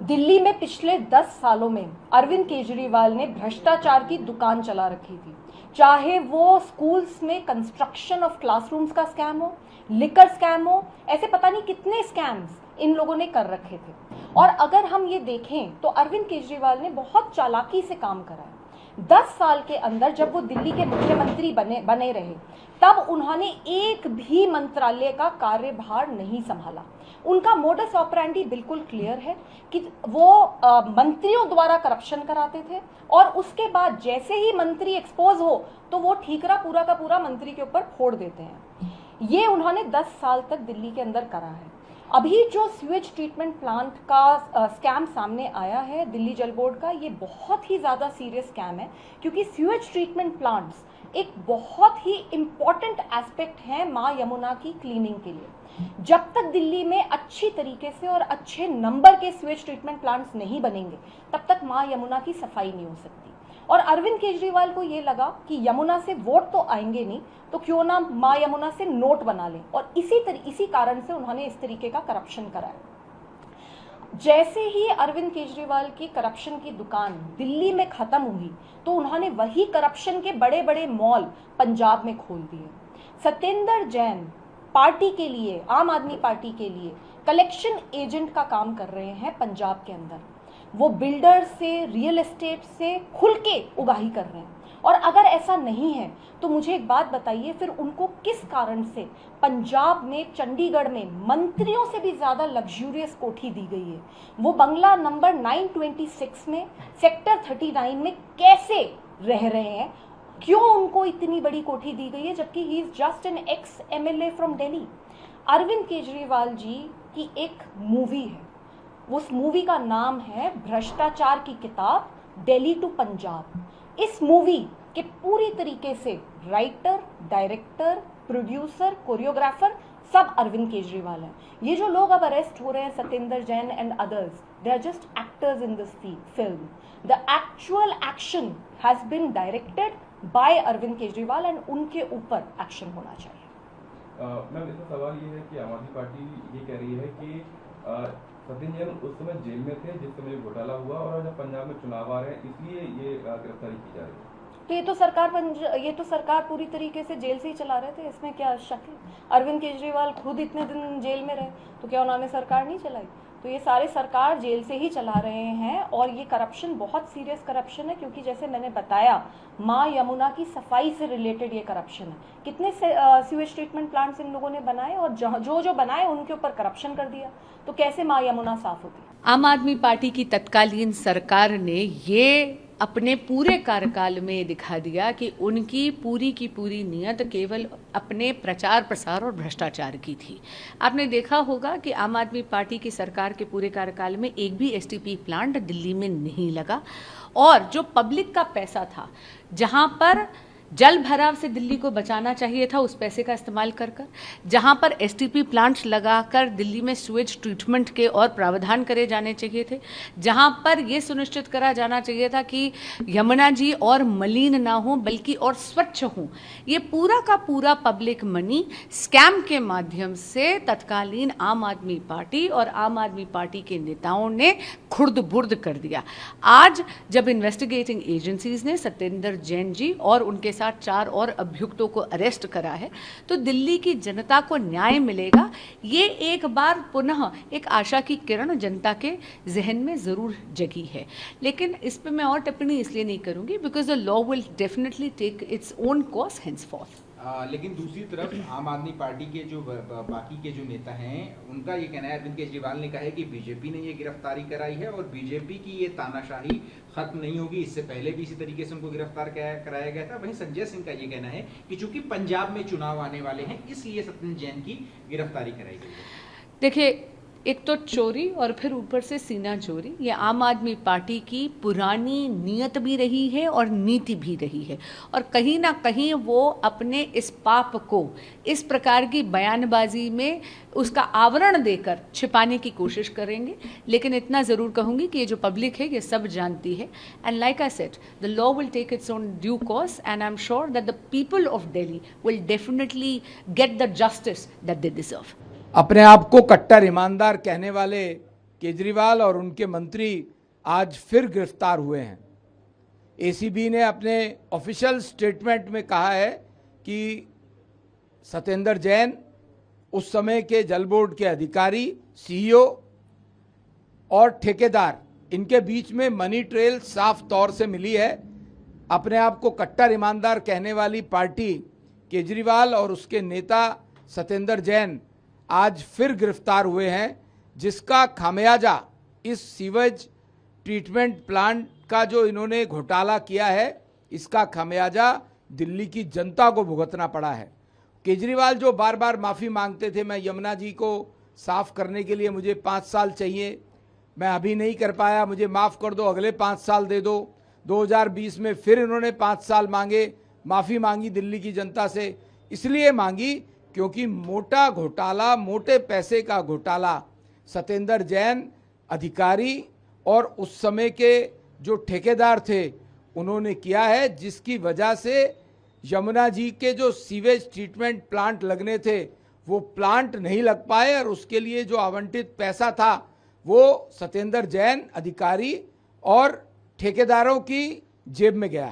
दिल्ली में पिछले 10 सालों में अरविंद केजरीवाल ने भ्रष्टाचार की दुकान चला रखी थी। चाहे वो स्कूल्स में कंस्ट्रक्शन ऑफ क्लासरूम्स का स्कैम हो, लिकर स्कैम हो, ऐसे पता नहीं कितने स्कैम्स इन लोगों ने कर रखे थे। और अगर हम ये देखें तो अरविंद केजरीवाल ने बहुत चालाकी से काम करा है। 10 साल के अंदर जब वो दिल्ली के मुख्यमंत्री बने रहे, तब उन्होंने एक भी मंत्रालय का कार्यभार नहीं संभाला। उनका मोडस ऑपरेंडी बिल्कुल क्लियर है कि वो मंत्रियों द्वारा करप्शन कराते थे और उसके बाद जैसे ही मंत्री एक्सपोज हो तो वो ठीकरा पूरा का पूरा मंत्री के ऊपर फोड़ देते हैं। ये उन्होंने 10 साल तक दिल्ली के अंदर करा है। अभी जो स्यूएज ट्रीटमेंट प्लांट का स्कैम सामने आया है दिल्ली जल बोर्ड का, ये बहुत ही ज़्यादा सीरियस स्कैम है, क्योंकि स्यूएज ट्रीटमेंट प्लांट्स एक बहुत ही इम्पॉर्टेंट एस्पेक्ट है माँ यमुना की क्लीनिंग के लिए। जब तक दिल्ली में अच्छी तरीके से और अच्छे नंबर के स्यूएज ट्रीटमेंट प्लांट्स नहीं बनेंगे, तब तक माँ यमुना की सफाई नहीं हो सकती। और अरविंद केजरीवाल को ये लगा कि यमुना से वोट तो आएंगे नहीं, तो क्यों ना माँ यमुना से नोट बना लें, और इसी कारण से उन्होंने इस तरीके का करप्शन कराया। जैसे ही अरविंद केजरीवाल की करप्शन की दुकान दिल्ली में खत्म हुई, तो उन्होंने वही करप्शन के बड़े बड़े मॉल पंजाब में खोल दिए। सत्येंद्र जैन पार्टी के लिए, आम आदमी पार्टी के लिए कलेक्शन एजेंट का काम कर रहे हैं पंजाब के अंदर। वो बिल्डर से, रियल एस्टेट से खुल के उगाही कर रहे हैं। और अगर ऐसा नहीं है तो मुझे एक बात बताइए, फिर उनको किस कारण से पंजाब में, चंडीगढ़ में मंत्रियों से भी ज्यादा लग्जूरियस कोठी दी गई है? वो बंगला नंबर 926 में, सेक्टर 39 में कैसे रह रहे हैं? क्यों उनको इतनी बड़ी कोठी दी गई है, जबकि he is just an ex MLA from Delhi? Arvind Kejriwal ji की एक मूवी है, उस मूवी का नाम है भ्रष्टाचार की किताब, दिल्ली टू पंजाब। इस मूवी के पूरी तरीके से राइटर, डायरेक्टर, प्रोड्यूसर, कोरियोग्राफर सब अरविंद केजरीवाल हैं। ये जो लोग अब अरेस्ट हो रहे हैं, Satyendra Jain and others, they are just actors in this film. The actual action has been directed by Arvind Kejriwal and उनके ऊपर एक्शन होना चाहिए। मैम, इसका सवाल ये है कि आम आदमी पार्टी ये कह रही है कि सत्येंद्र जैन उस समय जेल में थे जिस समय घोटाला हुआ, और जब पंजाब में चुनाव आ रहे हैं इसलिए ये गिरफ्तारी की जा रही है। तो ये तो सरकार पूरी तरीके से जेल से ही चला रहे थे, इसमें क्या शक है? अरविंद केजरीवाल खुद इतने दिन जेल में रहे, तो क्या उन्होंने सरकार नहीं चलाई? तो ये सारे सरकार जेल से ही चला रहे हैं। और ये करप्शन बहुत सीरियस करप्शन है, क्योंकि जैसे मैंने बताया, माँ यमुना की सफाई से रिलेटेड ये करप्शन है। कितने सीवेज ट्रीटमेंट प्लांट्स इन लोगों ने बनाए, और जो बनाए उनके ऊपर करप्शन कर दिया, तो कैसे माँ यमुना साफ होती? आम आदमी पार्टी की तत्कालीन सरकार ने ये अपने पूरे कार्यकाल में दिखा दिया कि उनकी पूरी की पूरी नीयत केवल अपने प्रचार प्रसार और भ्रष्टाचार की थी। आपने देखा होगा कि आम आदमी पार्टी की सरकार के पूरे कार्यकाल में एक भी एसटीपी प्लांट दिल्ली में नहीं लगा, और जो पब्लिक का पैसा था, जहां पर जल भराव से दिल्ली को बचाना चाहिए था, उस पैसे का इस्तेमाल कर जहां पर एसटीपी प्लांट्स लगाकर दिल्ली में स्यूएज ट्रीटमेंट के और प्रावधान करे जाने चाहिए थे, जहां पर यह सुनिश्चित करा जाना चाहिए था कि यमुना जी और मलिन ना हो बल्कि और स्वच्छ हों, ये पूरा का पूरा पब्लिक मनी स्कैम के माध्यम से तत्कालीन आम आदमी पार्टी और आम आदमी पार्टी के नेताओं ने खुर्द बुर्द कर दिया। आज जब इन्वेस्टिगेटिंग एजेंसीज ने सत्येंद्र जैन जी और उनके 4 और अभियुक्तों को अरेस्ट करा है, तो दिल्ली की जनता को न्याय मिलेगा। ये एक बार पुनः एक आशा की किरण जनता के जहन में जरूर जगी है। लेकिन इस पे मैं और टिप्पणी इसलिए नहीं करूंगी because the law will definitely take its own course henceforth. लेकिन दूसरी तरफ आम आदमी पार्टी के जो बाकी के जो नेता हैं, उनका ये कहना है, अरविंद केजरीवाल ने कहा है कि बीजेपी ने ये गिरफ्तारी कराई है और बीजेपी की ये तानाशाही खत्म नहीं होगी। इससे पहले भी इसी तरीके से उनको गिरफ्तार कराया गया था। वहीं संजय सिंह का ये कहना है कि चूंकि पंजाब में चुनाव आने वाले हैं, इसलिए सत्येंद्र जैन की गिरफ्तारी कराई गई है। देखिए, एक तो चोरी और फिर ऊपर से सीना चोरी, ये आम आदमी पार्टी की पुरानी नीयत भी रही है और नीति भी रही है, और कहीं ना कहीं वो अपने इस पाप को इस प्रकार की बयानबाजी में उसका आवरण देकर छिपाने की कोशिश करेंगे। लेकिन इतना ज़रूर कहूँगी कि ये जो पब्लिक है ये सब जानती है, and like I said, the law will take its own due course and I am sure that the people of Delhi will definitely get the justice that they deserve. अपने आप को कट्टर ईमानदार कहने वाले केजरीवाल और उनके मंत्री आज फिर गिरफ्तार हुए हैं। एसीबी ने अपने ऑफिशियल स्टेटमेंट में कहा है कि सत्येंद्र जैन उस समय के जल बोर्ड के अधिकारी, सीईओ और ठेकेदार, इनके बीच में मनी ट्रेल साफ तौर से मिली है। अपने आप को कट्टर ईमानदार कहने वाली पार्टी केजरीवाल और उसके नेता सत्येंद्र जैन आज फिर गिरफ्तार हुए हैं, जिसका खामियाजा इस सीवेज ट्रीटमेंट प्लांट का जो इन्होंने घोटाला किया है, इसका खामियाजा दिल्ली की जनता को भुगतना पड़ा है। केजरीवाल जो बार बार माफ़ी मांगते थे, मैं यमुना जी को साफ करने के लिए मुझे 5 साल चाहिए, मैं अभी नहीं कर पाया, मुझे माफ़ कर दो, अगले 5 साल दे दो। 2020 में फिर इन्होंने 5 साल मांगे, माफ़ी मांगी दिल्ली की जनता से। इसलिए मांगी क्योंकि मोटा घोटाला, मोटे पैसे का घोटाला सत्येंद्र जैन अधिकारी और उस समय के जो ठेकेदार थे उन्होंने किया है, जिसकी वजह से यमुना जी के जो सीवेज ट्रीटमेंट प्लांट लगने थे वो प्लांट नहीं लग पाए और उसके लिए जो आवंटित पैसा था वो सत्येंद्र जैन अधिकारी और ठेकेदारों की जेब में गया है।